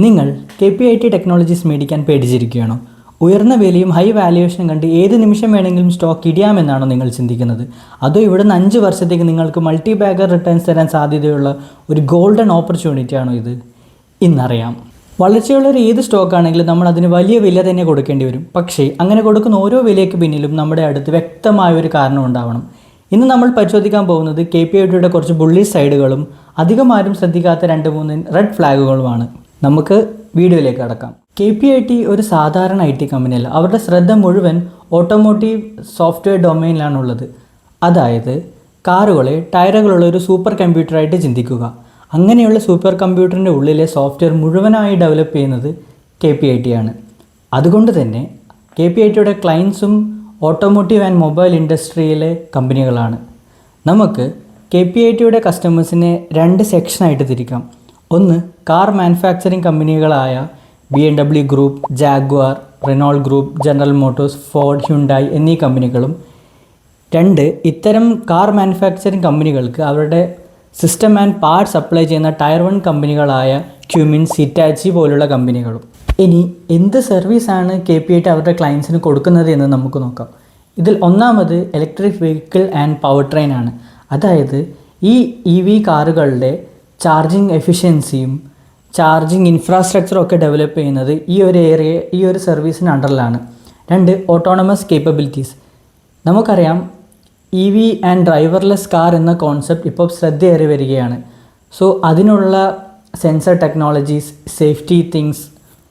നിങ്ങൾ KPIT technologies മേടിക്കാൻ പേടിച്ചിരിക്കുകയാണോ? ഉയർന്ന വിലയും ഹൈ വാല്യുവേഷനും കണ്ട് ഏത് നിമിഷം വേണമെങ്കിലും സ്റ്റോക്ക് ഇടിയാമെന്നാണോ നിങ്ങൾ ചിന്തിക്കുന്നത്? അതോ ഇവിടുന്ന് 5 വർഷത്തേക്ക് നിങ്ങൾക്ക് മൾട്ടി ബാഗർ റിട്ടേൺസ് തരാൻ സാധ്യതയുള്ള ഒരു ഗോൾഡൻ ഓപ്പർച്യൂണിറ്റി ആണോ ഇത്? ഇന്നറിയാം. വളർച്ചയുള്ള ഒരു ഏത് സ്റ്റോക്ക് ആണെങ്കിലും നമ്മൾ അതിന് വലിയ വില തന്നെ കൊടുക്കേണ്ടി വരും. പക്ഷേ അങ്ങനെ കൊടുക്കുന്ന ഓരോ വിലയ്ക്ക് പിന്നിലും നമ്മുടെ അടുത്ത് വ്യക്തമായ ഒരു കാരണം ഉണ്ടാവണം. ഇന്ന് നമ്മൾ പരിശോധിക്കാൻ പോകുന്നത് KPITയുടെ കുറച്ച് ബുള്ളിഷ് സൈഡുകളും അധികം ആരും ശ്രദ്ധിക്കാത്ത 2-3 റെഡ് ഫ്ലാഗുകളുമാണ്. നമുക്ക് വീഡിയോയിലേക്ക് കടക്കാം. KPIT ഒരു സാധാരണ IT കമ്പനിയല്ല. അവരുടെ ശ്രദ്ധ മുഴുവൻ ഓട്ടോമോട്ടീവ് സോഫ്റ്റ്വെയർ ഡൊമൈനിലാണുള്ളത്. അതായത് കാറുകളെ ടയറുകളുള്ള ഒരു സൂപ്പർ കമ്പ്യൂട്ടറായിട്ട് ചിന്തിക്കുക. അങ്ങനെയുള്ള സൂപ്പർ കമ്പ്യൂട്ടറിൻ്റെ ഉള്ളിലെ സോഫ്റ്റ്വെയർ മുഴുവനായി ഡെവലപ്പ് ചെയ്യുന്നത് KPIT ആണ്. അതുകൊണ്ട് തന്നെ KPITയുടെ ക്ലയൻസും ഓട്ടോമോട്ടീവ് ആൻഡ് മൊബൈൽ ഇൻഡസ്ട്രിയിലെ കമ്പനികളാണ്. നമുക്ക് KPITയുടെ കസ്റ്റമേഴ്സിനെ 2 സെക്ഷനായിട്ട് തിരിക്കാം. ഒന്ന് കാർ മാനുഫാക്ചറിങ് കമ്പനികളായ BMW group, Jaguar, Renault group, General Motors, Ford, Hyundai എന്നീ കമ്പനികളും. 2 ഇത്തരം കാർ മാനുഫാക്ചറിങ് കമ്പനികൾക്ക് അവരുടെ സിസ്റ്റം ആൻഡ് പാർട്സ് സപ്ലൈ ചെയ്യുന്ന ടയർ 1 കമ്പനികളായ ക്യുമിൻസ്, ഹിറ്റാച്ചി പോലുള്ള കമ്പനികളും. ഇനി എന്ത് സർവീസാണ് KPIT അവരുടെ ക്ലയൻസിന് കൊടുക്കുന്നത് എന്ന് നമുക്ക് നോക്കാം. ഇതിൽ ഒന്നാമത് electric vehicle and power train ആണ്. അതായത് ഈ EV കാറുകളുടെ ചാർജിങ് എഫിഷ്യൻസിയും ചാർജിങ് ഇൻഫ്രാസ്ട്രക്ചറും ഒക്കെ ഡെവലപ്പ് ചെയ്യുന്നത് ഈ ഒരു സർവീസിന് അണ്ടറിലാണ്. 2 ഓട്ടോണമസ് കേപ്പബിലിറ്റീസ്. നമുക്കറിയാം EV ആൻഡ് ഡ്രൈവർലെസ് കാർ എന്ന കോൺസെപ്റ്റ് ഇപ്പോൾ ശ്രദ്ധയേറി വരികയാണ്. സോ അതിനുള്ള sensor technologies, safety things,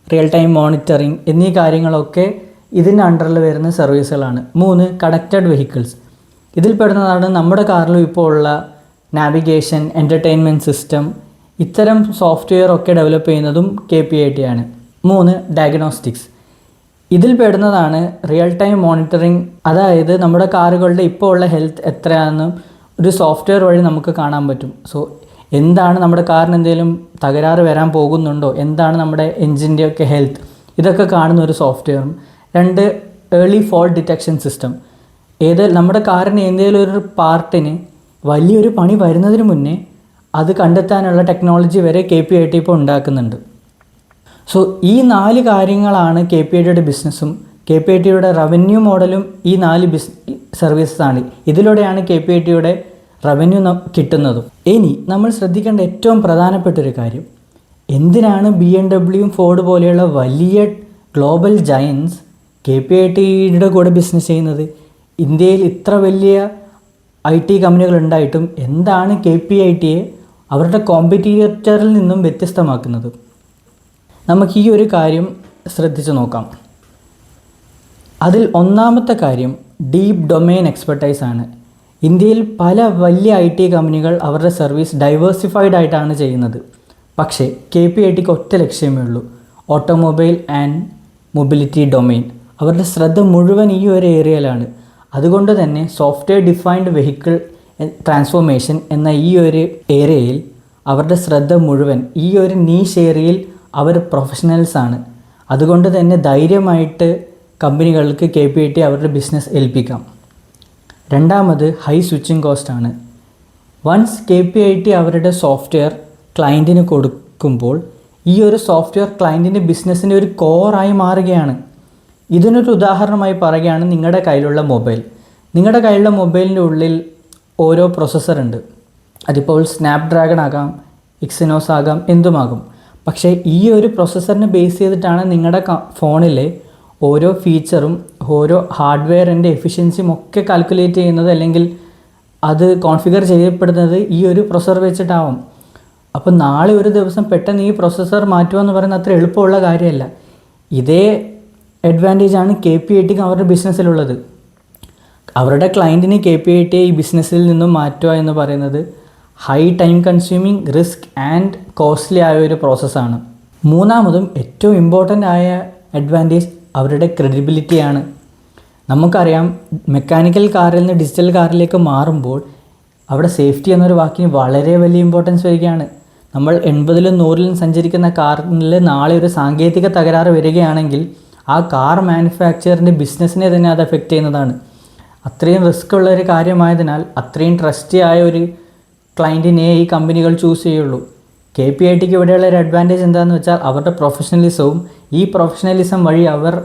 real time monitoring എന്നീ കാര്യങ്ങളൊക്കെ ഇതിൻ്റെ അണ്ടറിൽ വരുന്ന സർവീസുകളാണ്. 3 കണക്റ്റഡ് വെഹിക്കിൾസ്. ഇതിൽ പെടുന്നതാണ് നമ്മുടെ കാറിലും ഇപ്പോൾ ഉള്ള നാവിഗേഷൻ, എൻ്റർടൈൻമെൻറ്റ് സിസ്റ്റം, ഇത്തരം സോഫ്റ്റ്വെയർ ഒക്കെ ഡെവലപ്പ് ചെയ്യുന്നതും KPIT ആണ്. 3 ഡയഗ്നോസ്റ്റിക്സ്. ഇതിൽ പെടുന്നതാണ് റിയൽ ടൈം മോണിറ്ററിങ്. അതായത് നമ്മുടെ കാറുകളുടെ ഇപ്പോൾ ഉള്ള ഹെൽത്ത് എത്രയാണെന്നും ഒരു സോഫ്റ്റ്വെയർ വഴി നമുക്ക് കാണാൻ പറ്റും. സോ എന്താണ് നമ്മുടെ കാറിന് എന്തെങ്കിലും തകരാറ് വരാൻ പോകുന്നുണ്ടോ, എന്താണ് നമ്മുടെ എൻജിൻ്റെയൊക്കെ ഹെൽത്ത്, ഇതൊക്കെ കാണുന്ന ഒരു സോഫ്റ്റ്വെയറും. 2 ഏർലി ഫോൾട്ട് ഡിറ്റക്ഷൻ സിസ്റ്റം. നമ്മുടെ കാറിന് എന്തെങ്കിലും ഒരു പാർട്ടിന് വലിയൊരു പണി വരുന്നതിന് മുന്നേ അത് കണ്ടെത്താനുള്ള ടെക്നോളജി വരെ KPIT ഇപ്പോൾ ഉണ്ടാക്കുന്നുണ്ട്. സോ ഈ 4 കാര്യങ്ങളാണ് KPITയുടെ ബിസിനസ്സും KPITയുടെ റവന്യൂ മോഡലും. ഈ 4 സർവീസസാണ്. ഇതിലൂടെയാണ് KPITയുടെ റവന്യൂ കിട്ടുന്നതും. ഇനി നമ്മൾ ശ്രദ്ധിക്കേണ്ട ഏറ്റവും പ്രധാനപ്പെട്ട ഒരു കാര്യം, എന്തിനാണ് BMW, ഫോർഡ് പോലെയുള്ള വലിയ ഗ്ലോബൽ ജയൻസ് KPITയുടെ കൂടെ ബിസിനസ് ചെയ്യുന്നത്? ഇന്ത്യയിൽ ഇത്ര വലിയ IT കമ്പനികൾ ഉണ്ടായിട്ടും എന്താണ് KPITയെ അവരുടെ കോമ്പറ്റീറ്ററിൽ നിന്നും വ്യത്യസ്തമാക്കുന്നത്? നമുക്ക് ഈ ഒരു കാര്യം ശ്രദ്ധിച്ചു നോക്കാം. അതിൽ ഒന്നാമത്തെ കാര്യം ഡീപ്പ് ഡൊമെയിൻ എക്സ്പെർട്ടൈസ് ആണ്. ഇന്ത്യയിൽ പല വലിയ IT കമ്പനികൾ അവരുടെ സർവീസ് ഡൈവേഴ്സിഫൈഡ് ആയിട്ടാണ് ചെയ്യുന്നത്. പക്ഷേ KPITക്ക് ഒറ്റ ലക്ഷ്യമേ ഉള്ളൂ, ഓട്ടോമൊബൈൽ ആൻഡ് മൊബിലിറ്റി ഡൊമെയിൻ. അവരുടെ ശ്രദ്ധ മുഴുവൻ ഈ ഒരു ഏരിയയിലാണ്. അതുകൊണ്ട് തന്നെ സോഫ്റ്റ്വെയർ ഡിഫൈൻഡ് വെഹിക്കിൾ ട്രാൻസ്ഫോർമേഷൻ എന്ന ഈ ഒരു ഏരിയയിൽ അവരുടെ ശ്രദ്ധ മുഴുവൻ, ഈ ഒരു നീഷ് ഏരിയയിൽ അവർ പ്രൊഫഷണൽസാണ്. അതുകൊണ്ട് തന്നെ ധൈര്യമായിട്ട് കമ്പനികൾക്ക് KPIT അവരുടെ ബിസിനസ് ഏൽപ്പിക്കാം. രണ്ടാമത് ഹൈ സ്വിച്ചിങ് കോസ്റ്റ് ആണ്. വൺസ് KPIT അവരുടെ സോഫ്റ്റ്വെയർ ക്ലയൻറ്റിന് കൊടുക്കുമ്പോൾ ഈ ഒരു സോഫ്റ്റ്വെയർ ക്ലയൻറ്റിൻ്റെ ബിസിനസ്സിൻ്റെ ഒരു കോറായി മാറുകയാണ്. ഇതിനൊരു ഉദാഹരണമായി പറയുകയാണ് നിങ്ങളുടെ കയ്യിലുള്ള മൊബൈൽ. നിങ്ങളുടെ കയ്യിലുള്ള മൊബൈലിൻ്റെ ഉള്ളിൽ ഓരോ പ്രോസസ്സറുണ്ട്. അതിപ്പോൾ സ്നാപ്ഡ്രാഗൺ ആകാം, എക്സിനോസ് ആകാം, എന്തുമാകും. പക്ഷേ ഈ ഒരു പ്രോസസ്സറിനെ ബേസ് ചെയ്തിട്ടാണ് നിങ്ങളുടെ ഫോണിലെ ഓരോ ഫീച്ചറും ഓരോ ഹാർഡ്വെയറിൻ്റെ എഫിഷ്യൻസിയും ഒക്കെ കാൽക്കുലേറ്റ് ചെയ്യുന്നത്, അല്ലെങ്കിൽ അത് കോൺഫിഗർ ചെയ്യപ്പെടുന്നത് ഈ ഒരു പ്രോസസ്സർ വെച്ചിട്ടാവും. അപ്പോൾ നാളെ ഒരു ദിവസം പെട്ടെന്ന് ഈ പ്രോസസ്സർ മാറ്റുക എന്ന് പറയുന്നത് അത്ര എളുപ്പമുള്ള കാര്യമല്ല. ഇതേ അഡ്വാൻറ്റേജാണ് KPITക്ക് അവരുടെ ബിസിനസ്സിലുള്ളത്. അവരുടെ ക്ലയൻറ്റിന് KPITയെ ഈ ബിസിനസ്സിൽ നിന്നും മാറ്റുക എന്ന് പറയുന്നത് high time consuming, risk and costly ആയ ഒരു പ്രോസസ്സാണ്. മൂന്നാമതും ഏറ്റവും ഇമ്പോർട്ടൻ്റ് ആയ അഡ്വാൻറ്റേജ് അവരുടെ ക്രെഡിബിലിറ്റിയാണ്. നമുക്കറിയാം മെക്കാനിക്കൽ കാറിൽ നിന്ന് ഡിജിറ്റൽ കാറിലേക്ക് മാറുമ്പോൾ അവിടെ സേഫ്റ്റി എന്നൊരു വാക്കിന് വളരെ വലിയ ഇമ്പോർട്ടൻസ് വരികയാണ്. നമ്മൾ 80-ലും 100-ലും സഞ്ചരിക്കുന്ന കാറിൽ നാളെ ഒരു സാങ്കേതിക തകരാറ് വരികയാണെങ്കിൽ ആ കാർ മാനുഫാക്ചറിൻ്റെ ബിസിനസ്സിനെ തന്നെ അത് എഫക്റ്റ് ചെയ്യുന്നതാണ്. അത്രയും റിസ്ക് ഉള്ള ഒരു കാര്യമായതിനാൽ അത്രയും ട്രസ്റ്റി ആയ ഒരു ക്ലയൻറ്റിനെ ഈ കമ്പനികൾ ചൂസ് ചെയ്യുള്ളൂ. KPITക്ക് ഇവിടെയുള്ള ഒരു അഡ്വാൻറ്റേജ് എന്താണെന്ന് വെച്ചാൽ അവരുടെ പ്രൊഫഷണലിസവും ഈ പ്രൊഫഷണലിസം വഴി അവർ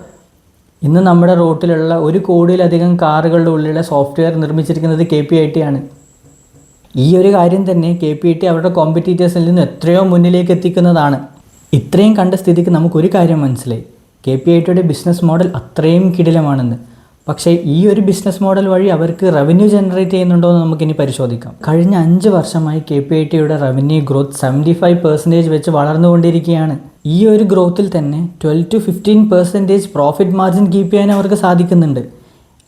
ഇന്ന് നമ്മുടെ റോട്ടിലുള്ള 1 കോടിയിലധികം കാറുകളുടെ ഉള്ളിലുള്ള സോഫ്റ്റ്വെയർ നിർമ്മിച്ചിരിക്കുന്നത് KPIT ആണ്. ഈ ഒരു കാര്യം തന്നെ KPIT അവരുടെ കോമ്പറ്റീറ്റേഴ്സിൽ നിന്ന് എത്രയോ മുന്നിലേക്ക് എത്തിക്കുന്നതാണ്. ഇത്രയും കണ്ട സ്ഥിതിക്ക് നമുക്കൊരു കാര്യം മനസ്സിലായി, KPITയുടെ ബിസിനസ് മോഡൽ അത്രയും കിടിലമാണെന്ന്. പക്ഷേ ഈ ഒരു ബിസിനസ് മോഡൽ വഴി അവർക്ക് റവന്യൂ ജനറേറ്റ് ചെയ്യുന്നുണ്ടോ എന്ന് നമുക്കിനി പരിശോധിക്കാം. കഴിഞ്ഞ 5 വർഷമായി KPITയുടെ റവന്യൂ ഗ്രോത്ത് 75% വെച്ച് വളർന്നുകൊണ്ടിരിക്കുകയാണ്. ഈ ഒരു ഗ്രോത്തിൽ തന്നെ 12 to 15% പ്രോഫിറ്റ് മാർജിൻ കീപ്പ് ചെയ്യാൻ അവർക്ക് സാധിക്കുന്നുണ്ട്.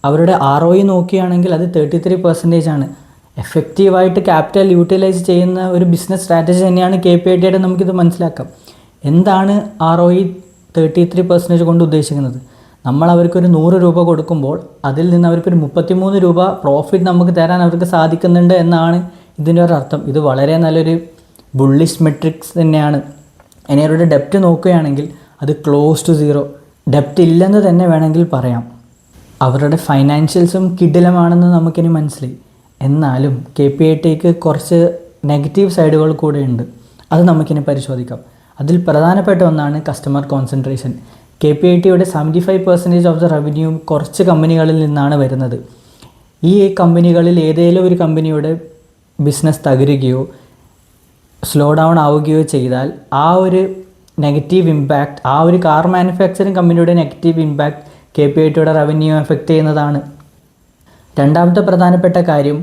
അവരുടെ ROE നോക്കുകയാണെങ്കിൽ അത് 33% ആണ്. എഫക്റ്റീവായിട്ട് ക്യാപിറ്റൽ യൂട്ടിലൈസ് ചെയ്യുന്ന ഒരു ബിസിനസ് സ്ട്രാറ്റജി തന്നെയാണ് KPITയുടെ. നമുക്കിത് മനസ്സിലാക്കാം. എന്താണ് ROE 33% കൊണ്ട് ഉദ്ദേശിക്കുന്നത്? നമ്മൾ അവർക്കൊരു 100 രൂപ കൊടുക്കുമ്പോൾ അതിൽ നിന്ന് അവർക്കൊരു 33 രൂപ പ്രോഫിറ്റ് നമുക്ക് തരാൻ അവർക്ക് സാധിക്കുന്നുണ്ട് എന്നാണ് ഇതിൻ്റെ ഒരു അർത്ഥം. ഇത് വളരെ നല്ലൊരു ബുള്ളിഷ് മെട്രിക്സ് തന്നെയാണ്. ഇനി അവരുടെ ഡെപ്റ്റ് നോക്കുകയാണെങ്കിൽ അത് ക്ലോസ് ടു 0. ഡെപ്റ്റ് ഇല്ലെന്ന് തന്നെ വേണമെങ്കിൽ പറയാം. അവരുടെ ഫൈനാൻഷ്യൽസും കിടിലമാണെന്ന് നമുക്കിനി മനസ്സിലായി. എന്നാലും KPITക്ക് കുറച്ച് നെഗറ്റീവ് സൈഡുകൾ കൂടെ ഉണ്ട്. അത് നമുക്കിനി പരിശോധിക്കാം. അതിൽ പ്രധാനപ്പെട്ട ഒന്നാണ് കസ്റ്റമർ കോൺസെൻട്രേഷൻ. KPITയുടെ 75% ഓഫ് ദ റവന്യൂ കുറച്ച് കമ്പനികളിൽ നിന്നാണ് വരുന്നത്. ഈ കമ്പനികളിൽ ഏതെങ്കിലും ഒരു കമ്പനിയുടെ ബിസിനസ് തകരുകയോ സ്ലോ ഡൗൺ ആവുകയോ ചെയ്താൽ ആ ഒരു നെഗറ്റീവ് ഇമ്പാക്റ്റ്, ആ ഒരു കാർ മാനുഫാക്ചറിങ് കമ്പനിയുടെ നെഗറ്റീവ് ഇമ്പാക്റ്റ് KPITയുടെ റവന്യൂ എഫക്റ്റ് ചെയ്യുന്നതാണ്. രണ്ടാമത്തെ പ്രധാനപ്പെട്ട കാര്യം,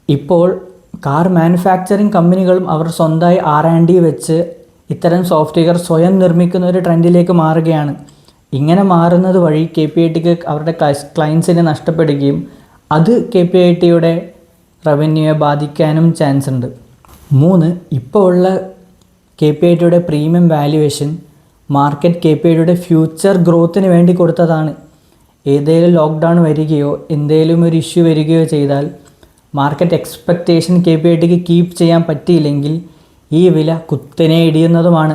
ഇപ്പോൾ കാർ മാനുഫാക്ചറിങ് കമ്പനികളും അവർ സ്വന്തമായി R&D വെച്ച് ഇത്തരം സോഫ്റ്റ്വെയർ സ്വയം നിർമ്മിക്കുന്ന ഒരു ട്രെൻഡിലേക്ക് മാറുകയാണ്. ഇങ്ങനെ മാറുന്നത് വഴി KPITക്ക് അവരുടെ ക്ലയൻസിനെ നഷ്ടപ്പെടുകയും അത് KPITയുടെ റവന്യൂയെ ബാധിക്കാനും ചാൻസ് ഉണ്ട്. 3, ഇപ്പോൾ ഉള്ള KPITയുടെ പ്രീമിയം വാല്യുവേഷൻ മാർക്കറ്റ് KPITയുടെ ഫ്യൂച്ചർ ഗ്രോത്തിന് വേണ്ടി കൊടുത്തതാണ്. ഏതെങ്കിലും ലോക്ക്ഡൗൺ വരികയോ എന്തെങ്കിലും ഒരു ഇഷ്യൂ വരികയോ ചെയ്താൽ മാർക്കറ്റ് എക്സ്പെക്റ്റേഷൻ KPITക്ക് കീപ്പ് ചെയ്യാൻ പറ്റിയില്ലെങ്കിൽ ഈ വില കുത്തനെ ഇടിയുന്നതുമാണ്.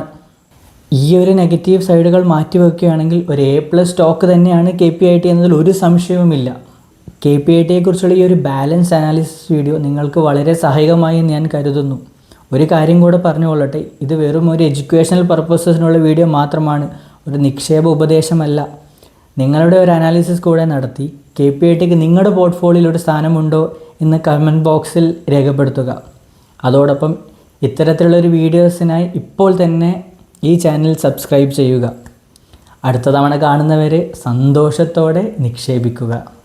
ഈ ഒരു നെഗറ്റീവ് സൈഡുകൾ മാറ്റിവെക്കുകയാണെങ്കിൽ ഒരു A+ സ്റ്റോക്ക് തന്നെയാണ് KPIT എന്നതിൽ ഒരു സംശയവുമില്ല. KPITയെക്കുറിച്ചുള്ള ഈ ഒരു ബാലൻസ് അനാലിസിസ് വീഡിയോ നിങ്ങൾക്ക് വളരെ സഹായകമായി എന്ന് ഞാൻ കരുതുന്നു. ഒരു കാര്യം കൂടെ പറഞ്ഞുകൊള്ളട്ടെ, ഇത് വെറും ഒരു എഡ്യൂക്കേഷണൽ പർപ്പസസിനുള്ള വീഡിയോ മാത്രമാണ്, ഒരു നിക്ഷേപ ഉപദേശമല്ല. നിങ്ങളുടെ ഒരു അനാലിസിസ് കൂടെ നടത്തി KPITക്ക് നിങ്ങളുടെ പോർട്ട്ഫോളിയോയിൽ ഒരു സ്ഥാനമുണ്ടോ എന്ന് കമൻറ്റ് ബോക്സിൽ രേഖപ്പെടുത്തുക. അതോടൊപ്പം ഇത്തരത്തിലുള്ളൊരു വീഡിയോസിനായി ഇപ്പോൾ തന്നെ ഈ ചാനൽ സബ്സ്ക്രൈബ് ചെയ്യുക. അടുത്ത തവണ കാണുന്നവരെ സന്തോഷത്തോടെ നിക്ഷേപിക്കുക.